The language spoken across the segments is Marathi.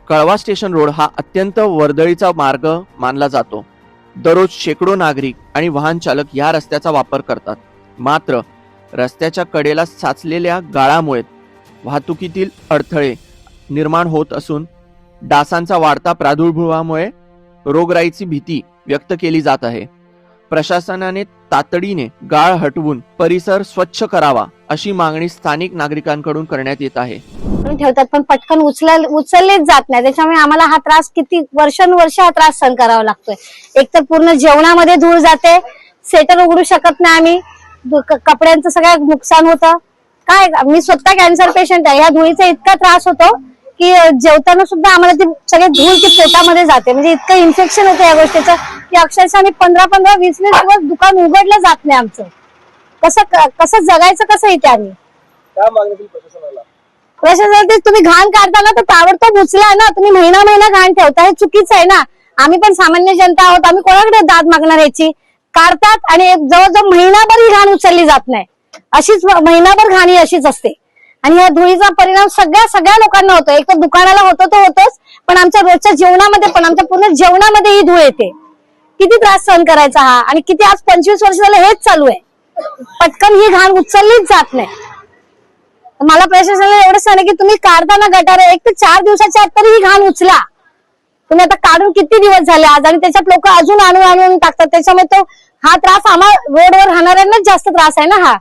कळवा स्टेशन रोड हा अत्यंत वर्दळीचा मार्ग मानला जातो। दररोज शेकडो नागरिक आणि वाहन चालक या रस्त्याचा वापर करतात। मात्र रस्त्याच्या कडेला साचलेल्या गाळामुळे वाहतुकीतील अडथळे निर्माण होत असून डासांचा वाढता प्रादुर्भावामुळे रोगराईची भीती व्यक्त केली जात आहे। प्रशासनाने तातडीने गाळ हटवून परिसर स्वच्छ करावा अशी मागणी स्थानिक नागरिकांकडून करण्यात येत आहे। ठेवतात पण पटकन उचललेच जात नाही। त्याच्यामुळे आम्हाला हा त्रास किती वर्षानुवर्ष हा त्रास सहन करावा लागतोय। एक तर पूर्ण जेवणामध्ये धूळ जाते, स्वेटर उघडू शकत नाही आम्ही, कपड्यांचं सगळं नुकसान होतं। काय मी स्वतः कॅन्सर पेशंट आहे, या धुळीचा इतका त्रास होतो की जेवताना सुद्धा आम्हाला ती सगळी धूळ ती पोटामध्ये जाते। म्हणजे इतकं इन्फेक्शन होतं या गोष्टीचं की अक्षरशः आम्ही 15-15, 20-20 दिवस दुकान उघडलं जात नाही आमचं। कसं जगायचं कसं इथे आम्ही? काय मागणी प्रशासनाला? प्रशासनाला तुम्ही घाण काढताना तर ताबडतोब उचला ना, तुम्ही महिना घाण ठेवता, हे चुकीचं आहे ना। आम्ही पण सामान्य जनता आहोत, आम्ही कोणाकडे दाद मागणार याची? काढतात आणि जवळजवळ महिनाभर ही घाण उचलली जात नाही, अशीच महिनाभर घाण ही अशीच असते। आणि या धुळीचा परिणाम सगळ्या लोकांना होतो। एक तर दुकानाला होतो तो होतोच, पण आमच्या रोजच्या जेवणामध्ये पण, आमच्या पूर्ण जेवणामध्ये ही धूळ येते। किती त्रास सहन करायचा हा, आणि किती आज 25 वर्ष झालं हेच चालू आहे। पटकन ही घाण उचललीच जात नाही। मला प्रशासनाला एवढं सांगा की तुम्ही काढताना गटार 1 ते 4 दिवसाच्या आत तरी ही घाण उचला। तुम्ही आता काढून किती दिवस झाले आज, आणि त्याच्यात लोक अजून आणून टाकतात। त्याच्यामुळे तो हा त्रास आम्हाला रोडवर राहणाऱ्यांनाच जास्त त्रास आहे ना हा।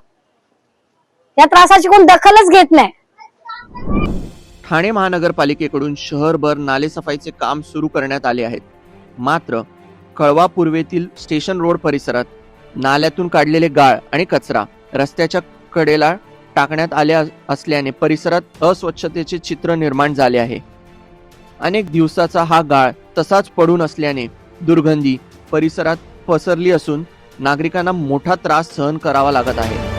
या त्रासाची कोण दखलच घेत नाही। ठाणे महानगरपालिकेकडून शहरभर नालेसफाईचे काम सुरू करण्यात आले आहेत। मात्र कळवा पूर्वेतील स्टेशन रोड परिसरात नाल्यातून काढलेले गाळ आणि कचरा रस्त्याच्या कडेला टाकण्यात आले असल्याने परिसरात अस्वच्छतेचे चित्र निर्माण झाले आहे। अनेक दिवसाचा हा गाळ तसाच पडून असल्याने दुर्गंधी परिसरात पसरली असून नागरिकांना मोठा त्रास सहन करावा लागत आहे।